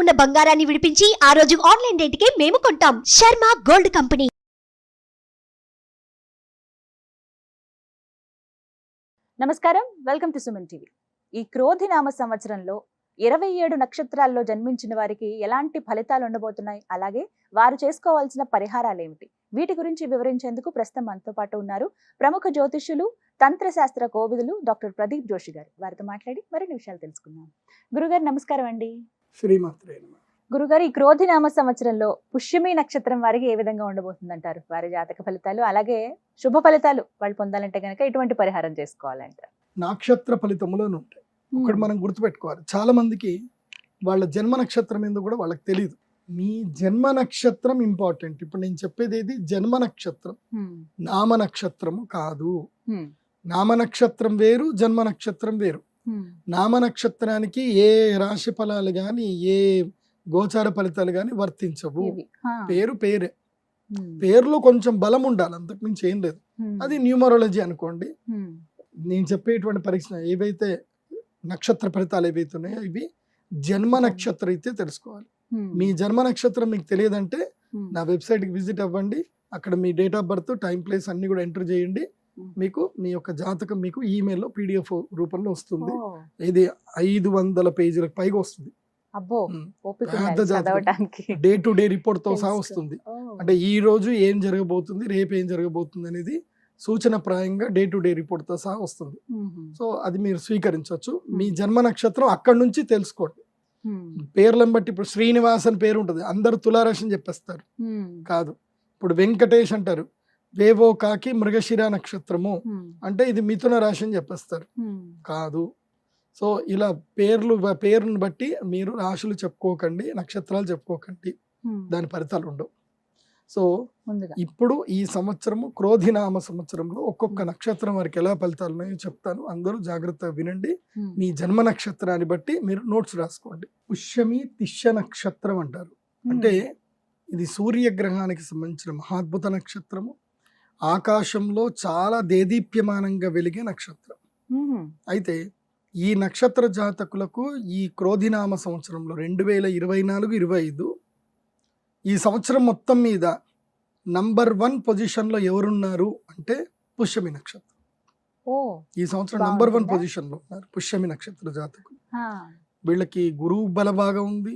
ఉన్న బంగారాన్ని విడిపించి ఆ రోజు ఆన్లైన్ రేటుకే మేము కొంటాం. Sharma gold company. నమస్కారం, వెల్కమ్ టు సుమన్ టీవీ. ఈ క్రోధినామ సంవత్సరంలో 27 నక్షత్రాల్లో జన్మించిన వారికి ఎలాంటి ఫలితాలు ఉండబోతున్నాయి, అలాగే వారు చేసుకోవాల్సిన పరిహారాలు ఏమిటి, వీటి గురించి వివరించేందుకు ప్రస్తుతం మనతో పాటు ఉన్నారు ప్రముఖ జ్యోతిష్యులు, తంత్రశాస్త్ర కోవిదులు డాక్టర్ ప్రదీప్ జోషి గారు. వారితో మాట్లాడి మరిన్ని విషయాలు తెలుసుకుందాం. గురుగారు నమస్కారం అండి. శ్రీమాత్రే నమః. గురుగారు, ఈ క్రోధినామ సంవత్సరంలో పుష్యమి నక్షత్రం వారికి ఏ విధంగా ఉండబోతుందంటారు? వారి జాతక ఫలితాలు, అలాగే శుభ ఫలితాలు వాళ్ళు పొందాలంటే కనుక ఎటువంటి పరిహారం చేసుకోవాలంటారు? నక్షత్ర ఫలితములను ఉంటాయి. ఒకటి మనం గుర్తుపెట్టుకోవాలి, చాలా మందికి వాళ్ళ జన్మ నక్షత్రం ఏందో కూడా వాళ్ళకి తెలియదు. మీ జన్మ నక్షత్రం ఇంపార్టెంట్. ఇప్పుడు నేను చెప్పేది ఏది జన్మ నక్షత్రం, నామ నక్షత్రము కాదు. నామ నక్షత్రం వేరు, జన్మ నక్షత్రం వేరు. నామ నక్షత్రానికి ఏ రాశి ఫలాలు గాని ఏ గోచార ఫలితాలు గాని వర్తించవు. పేరు పేరే, పేరులో కొంచెం బలం ఉండాలి, అంతకు మించి ఏం లేదు. అది న్యూమరాలజీ అనుకోండి. నేను చెప్పేటువంటి పరీక్ష ఏవైతే నక్షత్ర ఫలితాలు ఏవైతే ఉన్నాయో ఇవి జన్మ నక్షత్రం అయితే తెలుసుకోవాలి. మీ జన్మ నక్షత్రం మీకు తెలియదంటే నా వెబ్సైట్కి విజిట్ అవ్వండి. అక్కడ మీ date of birth, time, place అన్ని కూడా ఎంటర్ చేయండి. మీకు మీ యొక్క జాతకం మీకు ఈమెయిల్లో PDF రూపంలో వస్తుంది. ఇది 500 పేజీలకు పైగా వస్తుంది. డే టు డే రిపోర్ట్ తో సహా వస్తుంది. అంటే ఈ రోజు ఏం జరగబోతుంది, రేపు ఏం జరగబోతుంది అనేది సూచనప్రాయంగా డే టు డే రిపోర్ట్ తో సహా వస్తుంది. సో అది మీరు స్వీకరించవచ్చు. మీ జన్మ నక్షత్రం అక్కడి నుంచి తెలుసుకోండి. పేర్లను బట్టి ఇప్పుడు శ్రీనివాస్ అని పేరు ఉంటుంది, అందరు తులారాశి అని చెప్పేస్తారు. కాదు. ఇప్పుడు వెంకటేష్ అంటారు, వేవో కాకి మృగశిర నక్షత్రము అంటే ఇది మిథున రాశి అని చెప్పేస్తారు. కాదు. సో ఇలా పేరును బట్టి మీరు రాశులు చెప్పుకోకండి, నక్షత్రాలు చెప్పుకోకండి, దాని ఫలితాలు ఉండవు. సో ఇప్పుడు ఈ సంవత్సరము క్రోధినామ సంవత్సరంలో ఒక్కొక్క నక్షత్రం వారికి ఎలా ఫలితాలు ఉన్నాయో చెప్తాను. అందరూ జాగ్రత్తగా వినండి. మీ జన్మ నక్షత్రాన్ని బట్టి మీరు నోట్స్ రాసుకోండి. పుష్యమి తిష్య నక్షత్రం అంటారు. అంటే ఇది సూర్యగ్రహానికి సంబంధించిన మహాద్భుత నక్షత్రము. ఆకాశంలో చాలా దేదీప్యమానంగా వెలిగే నక్షత్రం. అయితే ఈ నక్షత్ర జాతకులకు ఈ క్రోధినామ సంవత్సరంలో 2024-25 ఈ సంవత్సరం మొత్తం మీద నంబర్ 1 పొజిషన్లో ఎవరున్నారు అంటే పుష్యమి నక్షత్రం. ఈ సంవత్సరం నంబర్ 1 పొజిషన్లో ఉన్నారు పుష్యమి నక్షత్ర జాతకులు. వీళ్ళకి గురువు బల బాగా ఉంది.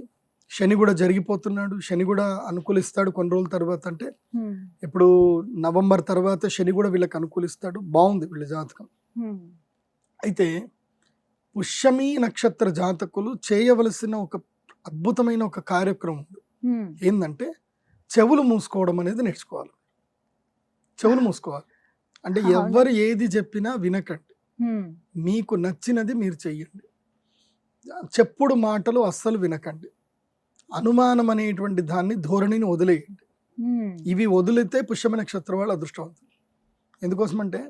శని కూడా జరిగిపోతున్నాడు. శని కూడా అనుకూలిస్తాడు కొన్ని రోజుల తర్వాత. అంటే ఇప్పుడు నవంబర్ తర్వాత శని కూడా వీళ్ళకి అనుకూలిస్తాడు. బాగుంది వీళ్ళ జాతకం. అయితే పుష్యమి నక్షత్ర జాతకులు చేయవలసిన ఒక అద్భుతమైన ఒక కార్యక్రమం ఉంది. ఏంటంటే చెవులు మూసుకోవడం అనేది నేర్చుకోవాలి. చెవులు మూసుకోవాలి అంటే ఎవరు ఏది చెప్పినా వినకండి. మీకు నచ్చినది మీరు చెయ్యండి. చెప్పుడు మాటలు అస్సలు వినకండి. అనుమానం అనేటువంటి దాన్ని, ధోరణిని వదిలేయండి. ఇవి వదిలితే పుష్యమి నక్షత్రం వాళ్ళు అదృష్టవంతులు. ఎందుకోసమంటే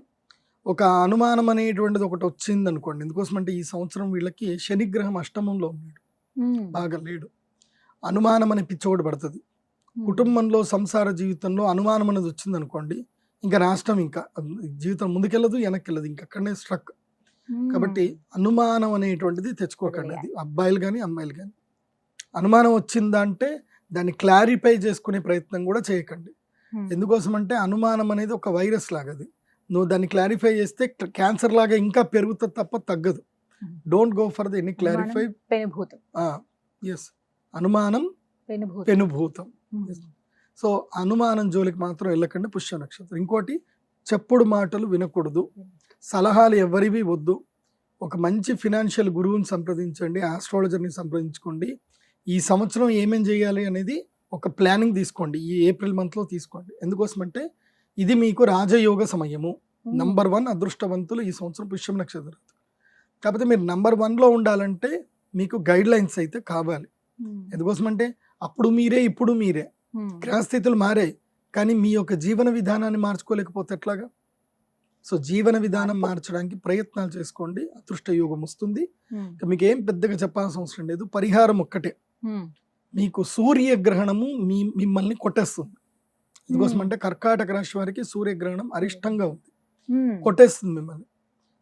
ఒక అనుమానం అనేటువంటిది ఒకటి వచ్చింది అనుకోండి. ఎందుకోసమంటే ఈ సంవత్సరం వీళ్ళకి శనిగ్రహం అష్టమంలో ఉన్నాడు, బాగా లేడు. అనుమానం అనే పిచ్చోడు పడుతుంది. కుటుంబంలో సంసార జీవితంలో అనుమానం అనేది వచ్చింది అనుకోండి, ఇంకా రాష్ట్రం ఇంకా జీవితం ముందుకెళ్ళదు, వెనక్కి వెళ్ళదు, ఇంకా అక్కడనే స్ట్రక్. కాబట్టి అనుమానం అనేటువంటిది తెచ్చుకోకండి. అది అబ్బాయిలు కానీ అమ్మాయిలు కానీ. అనుమానం వచ్చిందంటే దాన్ని క్లారిఫై చేసుకునే ప్రయత్నం కూడా చేయకండి. ఎందుకోసం అంటే అనుమానం అనేది ఒక వైరస్ లాగా. అది నువ్వు దాన్ని క్లారిఫై చేస్తే క్యాన్సర్ లాగా ఇంకా పెరుగుతుంది తప్ప తగ్గదు. Don't go for the any clarify. Yes, అనుమానం పెనుభూతం. సో అనుమానం జోలికి మాత్రం వెళ్ళకండి పుష్య నక్షత్రం. ఇంకోటి, చెప్పుడు మాటలు వినకూడదు. సలహాలు ఎవరివి వద్దు. ఒక మంచి ఫినాన్షియల్ గురువుని సంప్రదించండి, ఆస్ట్రాలజర్ని సంప్రదించుకోండి. ఈ సంవత్సరం ఏమేం చేయాలి అనేది ఒక ప్లానింగ్ తీసుకోండి. ఈ ఏప్రిల్ మంత్లో తీసుకోండి. ఎందుకోసమంటే ఇది మీకు రాజయోగ సమయము. నంబర్ 1 అదృష్టవంతులు ఈ సంవత్సరం పుష్యమి నక్షత్రం. కాకపోతే మీరు నంబర్ 1లో ఉండాలంటే మీకు గైడ్ లైన్స్ అయితే కావాలి. ఎందుకోసమంటే అప్పుడు మీరే ఇప్పుడు మీరే. గ్రహస్థితులు మారాయి కానీ మీ యొక్క జీవన విధానాన్ని మార్చుకోలేకపోతే ఎట్లాగా? సో జీవన విధానం మార్చడానికి ప్రయత్నాలు చేసుకోండి. అదృష్ట యోగం వస్తుంది. మీకు ఏం పెద్దగా చెప్పాల్సిన అవసరం లేదు. పరిహారం ఒక్కటే, మీకు సూర్యగ్రహణము మిమ్మల్ని కొట్టేస్తుంది. ఎందుకోసం అంటే కర్కాటక రాశి వారికి సూర్యగ్రహణం అరిష్టంగా ఉంది, కొట్టేస్తుంది మిమ్మల్ని.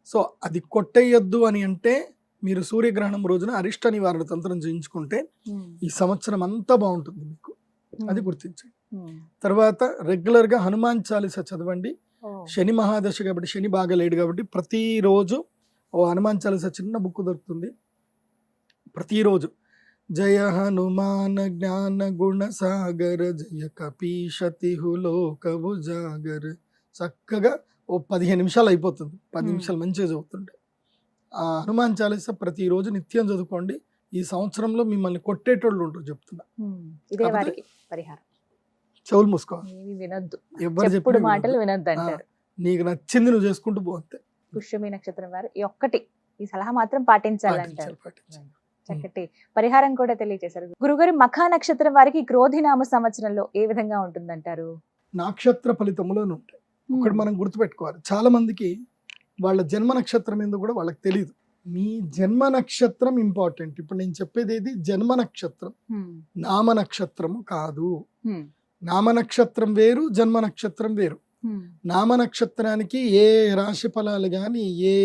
సో అది కొట్టేయొద్దు అని అంటే మీరు సూర్యగ్రహణం రోజున అరిష్ట నివారణ తంత్రం చేయించుకుంటే ఈ సంవత్సరం అంతా బాగుంటుంది మీకు, అది గుర్తించండి. తర్వాత రెగ్యులర్ గా హనుమాన్ చాలీస చదవండి. శని మహాదశ కాబట్టి శని బాగా లేడు కాబట్టి ప్రతిరోజు ఓ హనుమాన్ చాలీస చిన్న బుక్ దొరుకుతుంది, ప్రతిరోజు జయ హనుమాన్ జ్ఞాన గుణ సాగర జయ కపీశతిహు లోకవు జాగర, చక్కగా ఓ 15 నిమిషాలు అయిపోతుంది, 10 నిమిషాలు మంచిగా చదువుతుంటే. ఆ హనుమాన్ చాలీస ప్రతిరోజు నిత్యం చదువుకోండి. ఈ సంవత్సరంలో మిమ్మల్ని కొట్టేటోళ్ళు ఉంటారు చెప్తున్నా. ఇదే వారికి పరిహారం. చెవులు మూసుకోవాలి, వినొద్దు, ఎవరు చెప్పుడు చెప్పినా మాటలు వినొద్దు. వినొద్దు అంటారు. నీకు నచ్చింది నువ్వు చేసుకుంటూ పోతే పుష్యమి నక్షత్రం వారు ఈ ఒక్కటి ఈ సలహా మాత్రం పాటించాలంటారు. పాటించాలి. చక్కటి పరిహారం కూడా తెలియజేశారు గురుగారు. మఖా నక్షత్రం వారికి క్రోధినామ సంవత్సరంలో ఏ విధంగా ఉంటుందంటారు? నక్షత్ర ఫలితములోనే ఉంటాయి. ఒకటి మనం గుర్తుపెట్టుకోవాలి, చాలా మందికి వాళ్ళ జన్మ నక్షత్రం ఏందో కూడా వాళ్ళకి తెలియదు. మీ జన్మ నక్షత్రం ఇంపార్టెంట్. ఇప్పుడు నేను చెప్పేది ఏది, జన్మ నక్షత్రం, నామ నక్షత్రము కాదు. నామ నక్షత్రం వేరు, జన్మ నక్షత్రం వేరు. నామ నక్షత్రానికి ఏ రాశి ఫలాలు గాని ఏ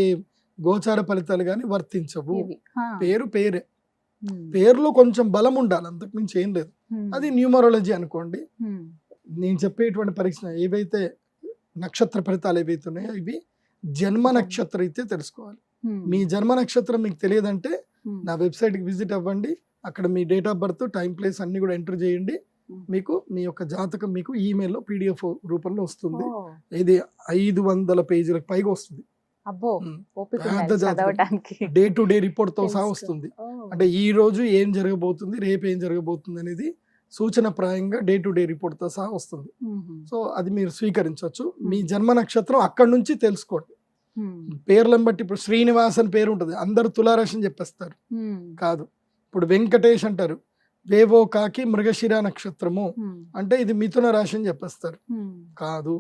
గోచార ఫలితాలు గాని వర్తించవు. పేరు పేరే, పేరులో కొంచెం బలం ఉండాలి, అంతకుమించి ఏం లేదు. అది న్యూమరాలజీ అనుకోండి. నేను చెప్పేటువంటి పరీక్ష ఏవైతే నక్షత్ర ఫలితాలు ఏవైతే ఉన్నాయో ఇవి జన్మ నక్షత్రం అయితే తెలుసుకోవాలి. మీ జన్మ నక్షత్రం మీకు తెలియదంటే నా వెబ్సైట్కి విజిట్ అవ్వండి. అక్కడ మీ date of birth, time, place అన్ని కూడా ఎంటర్ చేయండి. మీకు మీ యొక్క జాతకం మీకు ఈమెయిల్లో PDF రూపంలో వస్తుంది. ఇది 500 పేజీలకు పైగా వస్తుంది. డే టు డే రిపోర్ట్ తో సహా వస్తుంది. అంటే ఈ రోజు ఏం జరగబోతుంది, రేపు ఏం జరగబోతుంది అనేది సూచన ప్రాయంగా డే టు డే రిపోర్ట్ తో సహా వస్తుంది. సో అది మీరు స్వీకరించవచ్చు. మీ జన్మ నక్షత్రం అక్కడి నుంచి తెలుసుకోండి. పేర్లను బట్టి ఇప్పుడు శ్రీనివాస్ అని పేరు ఉంటుంది, అందరు తులారాశి అని చెప్పేస్తారు. కాదు. ఇప్పుడు వెంకటేష్ అంటారు, వేవో కాకి మృగశిర నక్షత్రము అంటే ఇది మిథున రాశి అని చెప్పేస్తారు. కాదు.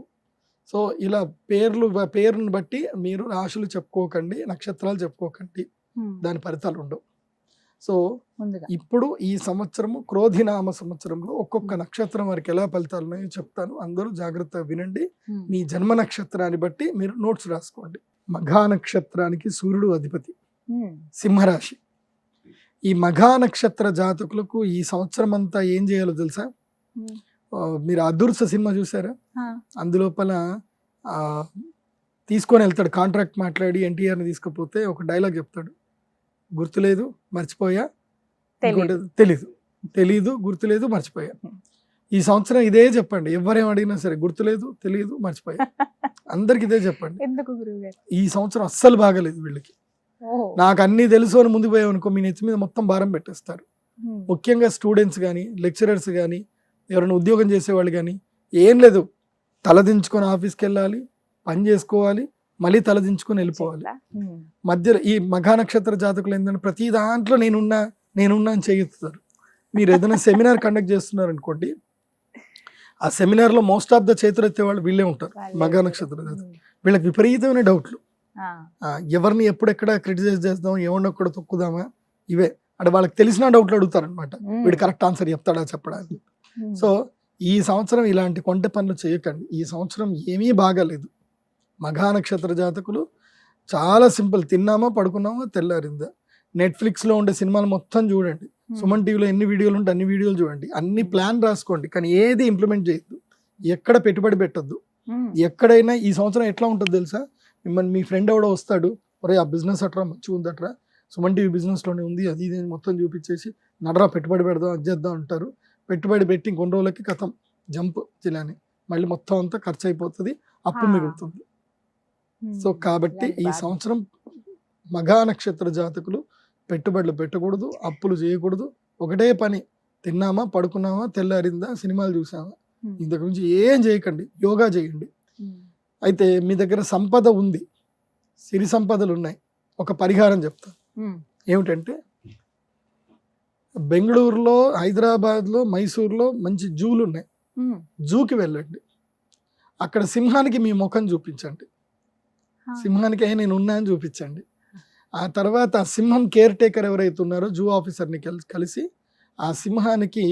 సో ఇలా పేరును బట్టి మీరు రాశులు చెప్పుకోకండి, నక్షత్రాలు చెప్పుకోకండి, దాని ఫలితాలు ఉండవు. సో ఇప్పుడు ఈ సంవత్సరము క్రోధినామ సంవత్సరంలో ఒక్కొక్క నక్షత్రం వారికి ఎలా ఫలితాలు ఉన్నాయో చెప్తాను, అందరూ జాగ్రత్తగా వినండి. మీ జన్మ నక్షత్రాన్ని బట్టి మీరు నోట్స్ రాసుకోండి. మఘా నక్షత్రానికి సూర్యుడు అధిపతి, సింహరాశి. ఈ మఘా నక్షత్ర జాతకులకు ఈ సంవత్సరం అంతా ఏం చేయాలో తెలుసా? మీరు అదృశ్య సినిమా చూసారా? అందులోపల తీసుకొని వెళ్తాడు, కాంట్రాక్ట్ మాట్లాడి ఎన్టీఆర్ని తీసుకుపోతే ఒక డైలాగ్ చెప్తాడు, గుర్తులేదు మర్చిపోయా, తెలీదు గుర్తులేదు మర్చిపోయా. ఈ సంవత్సరం ఇదే చెప్పండి, ఎవరేం అడిగినా సరే, గుర్తులేదు తెలియదు మర్చిపోయా, అందరికి ఇదే చెప్పండి. ఈ సంవత్సరం అస్సలు బాగలేదు వీళ్ళకి. నాకు అన్ని తెలుసు అని ముందు పోయామనుకో మీ నెత్తి మీద మొత్తం భారం పెట్టేస్తారు. ముఖ్యంగా స్టూడెంట్స్ కానీ, లెక్చరర్స్ కానీ, ఎవరైనా ఉద్యోగం చేసేవాళ్ళు కానీ, ఏం లేదు, తలదించుకొని ఆఫీస్కి వెళ్ళాలి, పని చేసుకోవాలి, మళ్ళీ తలదించుకొని వెళ్ళిపోవాలి. మధ్యలో ఈ మఘా నక్షత్ర జాతకులు ఏంటంటే ప్రతి దాంట్లో నేనున్నా అని చేయిస్తారు. మీరు ఏదైనా సెమినార్ కండక్ట్ చేస్తున్నారు అనుకోండి, ఆ సెమినార్లో మోస్ట్ ఆఫ్ ద చేతులెత్తే వాళ్ళు వీళ్ళే ఉంటారు. మఘా నక్షత్ర జాతకులు, వీళ్ళకి విపరీతమైన డౌట్లు. ఎవరిని ఎప్పుడెక్కడ క్రిటిసైజ్ చేద్దాం, ఎవరిని ఎక్కడ తొక్కుదామా, ఇవే అంటే వాళ్ళకి తెలిసిన డౌట్లు అడుగుతారు అనమాట. వీడు కరెక్ట్ ఆన్సర్ చెప్తాడా చెప్పడానికి. సో ఈ సంవత్సరం ఇలాంటి కొంటె పనులు చేయకండి. ఈ సంవత్సరం ఏమీ బాగాలేదు. మఘా నక్షత్ర జాతకులు చాలా సింపుల్, తిన్నామా పడుకున్నామా తెల్లారిందా. నెట్ఫ్లిక్స్లో ఉండే సినిమాలు మొత్తం చూడండి, సుమన్ టీవీలో ఎన్ని వీడియోలు ఉంటే అన్ని వీడియోలు చూడండి, అన్ని ప్లాన్ రాసుకోండి, కానీ ఏది ఇంప్లిమెంట్ చేయొద్దు, ఎక్కడ పెట్టుబడి పెట్టద్దు. ఎక్కడైనా ఈ సంవత్సరం ఎట్లా ఉంటుంది తెలుసా? మిమ్మల్ని మీ ఫ్రెండ్ ఎవడో వస్తాడు, ఒరే ఆ బిజినెస్ అట్రా మంచిగా ఉందట్రా, సుమన్ టీవీ బిజినెస్లోనే ఉంది, అది ఇది మొత్తం చూపించేసి నడరా పెట్టుబడి పెడదాం అది చేద్దాం అంటారు. పెట్టుబడి పెట్టి కొన్ని రోజులకి కథం జంప్ జిలాని మళ్ళీ మొత్తం అంతా ఖర్చు అయిపోతుంది, అప్పు మిగులుతుంది. సో కాబట్టి ఈ సంవత్సరం మఘా నక్షత్ర జాతకులు పెట్టుబడులు పెట్టకూడదు, అప్పులు చేయకూడదు. ఒకటే పని, తిన్నామా పడుకున్నామా తెల్లారిందా సినిమాలు చూసామా, ఇంతకు మించి ఏం చేయకండి. యోగా చేయండి. అయితే మీ దగ్గర సంపద ఉంది, సిరి సంపదలు ఉన్నాయి, ఒక పరిహారం చెప్తాను. ఏమిటంటే బెంగళూరులో, హైదరాబాద్లో, మైసూర్లో మంచి జూలు ఉన్నాయి. జూకి వెళ్ళండి, అక్కడ సింహానికి మీ ముఖం చూపించండి, సింహానికి నేను ఉన్నా అని చూపించండి. ఆ తర్వాత ఆ సింహం కేర్ టేకర్ ఎవరైతే ఉన్నారో జూ ఆఫీసర్ని కలిసి ఆ సింహానికి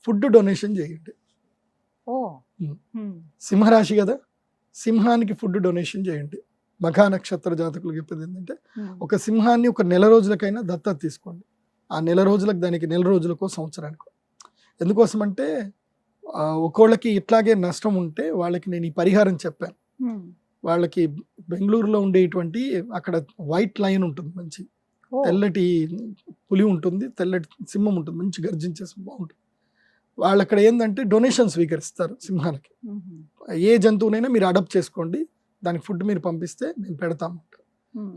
ఫుడ్ డొనేషన్ చేయండి. సింహరాశి కదా, సింహానికి ఫుడ్ డొనేషన్ చేయండి. మఘా నక్షత్ర జాతకులు చెప్పేది ఏంటంటే ఒక సింహాన్ని ఒక నెల రోజులకైనా దత్తత తీసుకోండి. ఆ నెల రోజులకు దానికి నెల రోజులకో సంవత్సరానికో. ఎందుకోసం అంటే ఒక్కోళ్ళకి ఇట్లాగే నష్టం ఉంటే వాళ్ళకి నేను ఈ పరిహారం చెప్పాను. వాళ్ళకి బెంగళూరులో ఉండేటువంటి అక్కడ వైట్ లైన్ ఉంటుంది, మంచి తెల్లటి పులి ఉంటుంది, తెల్లటి సింహం ఉంటుంది, మంచి గర్జించే బాగుంటుంది. వాళ్ళు అక్కడ ఏంటంటే డొనేషన్ స్వీకరిస్తారు సింహాలకి. ఏ జంతువునైనా మీరు అడాప్ట్ చేసుకోండి, దానికి ఫుడ్ మీరు పంపిస్తే మేము పెడతాము.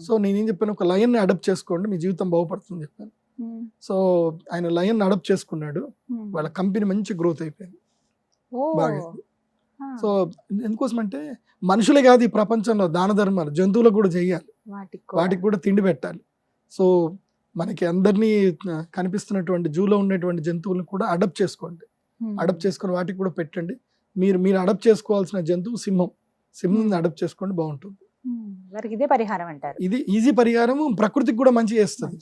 సో నేనేం చెప్పాను, ఒక లయన్ని అడాప్ట్ చేసుకోండి, మీ జీవితం బాగుపడుతుంది చెప్పాను. సో ఆయన లయన్ అడాప్ట్ చేసుకున్నాడు, వాళ్ళ కంపెనీ మంచి గ్రోత్ అయిపోయింది, బాగా. సో ఎందుకోసం అంటే మనుషులే కాదు ఈ ప్రపంచంలో దాన ధర్మాలు జంతువులకు కూడా చేయాలి, వాటికి కూడా తిండి పెట్టాలి. సో మనకి అందరినీ కనిపిస్తున్నటువంటి జూలో ఉన్నటువంటి జంతువులను కూడా అడాప్ట్ చేసుకోండి, అడాప్ట్ చేసుకొని వాటికి కూడా పెట్టండి. మీరు అడాప్ట్ చేసుకోవాల్సిన జంతువు సింహం అడాప్ట్ చేసుకోండి, బాగుంటుంది. ఇదే పరిహారం అంటారు. ఇది ఈజీ పరిహారం, ప్రకృతికి కూడా మంచి చేస్తుంది.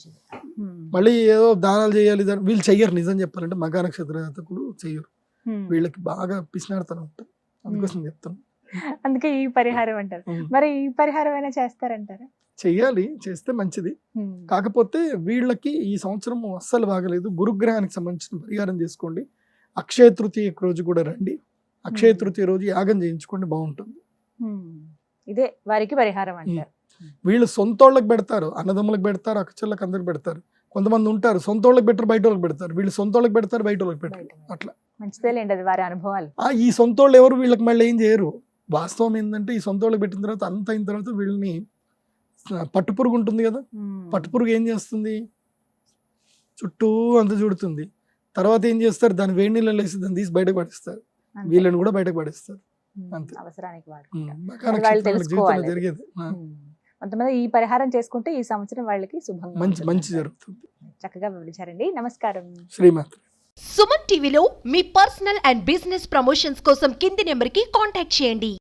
మళ్ళీ ఏదో దానాలు చేయాలి వీళ్ళు చెయ్యరు, నిజం చెప్పాలంటే మఘా నక్షత్ర జాతకులు చెయ్యరు, వీళ్ళకి బాగా పిసినాడుతూనే ఉంటుంది, అందుకోసం చెప్తాను. అందుకే ఈ పరిహారం అంటారు. మరి ఈ పరిహారం అయినా చేస్తారంటారా? చెయ్యాలి, చేస్తే మంచిది. కాకపోతే వీళ్ళకి ఈ సంవత్సరం అస్సలు బాగలేదు. గురుగ్రహానికి సంబంధించిన పరిహారం చేసుకోండి. అక్షయ తృతీయ రోజు కూడా రండి, అక్షయ తృతీయ రోజు యాగం చేయించుకోండి, బాగుంటుంది. ఇదే వారికి పరిహారం అంటారు. వీళ్ళు సొంతోళ్ళకి పెడతారు, అన్నదమ్ములకు పెడతారు, అక్కచెళ్ళకి అందరికి పెడతారు. కొంతమంది ఉంటారు సొంతోళ్ళకి పెట్టరు, బయట వాళ్ళకి పెడతారు. వీళ్ళు సొంతోళ్ళకి పెడతారు, బయట వాళ్ళకి పెట్టారు. అట్లా మంచిదేలేండి, అది వారి అనుభవాలు. ఈ సొంతోళ్ళు ఎవరు వీళ్ళకి మళ్ళీ ఏం చేయరు. వాస్తవం ఏంటంటే ఈ సొంతోళ్ళకి పెట్టిన తర్వాత అంత అయిన తర్వాత వీళ్ళని పట్టుపురుగు ఉంటుంది కదా, పట్టుపురుగు ఏం చేస్తుంది, చుట్టూ అంత చూడుతుంది. తర్వాత ఏం చేస్తారు, దాన్ని వేడి నీళ్ళలో వేసి దాన్ని తీసి బయటకు పడేస్తారు, వీళ్ళని కూడా బయటకు పడేస్తారు. అంతే, అవసరానికి జీవితంలో జరిగేది. కొంతమంది ఈ పరిహారం చేసుకుంటే ఈ సంవత్సరం వాళ్ళకి శుభంగా మంచి జరుగుతుంది. చక్కగా వివరించారండి. నమస్కారం. శ్రీమాత్రి. సుమన్ టీవీలో మీ పర్సనల్ అండ్ బిజినెస్ ప్రమోషన్స్ కోసం కింది నెంబర్కి కాంటాక్ట్ చేయండి.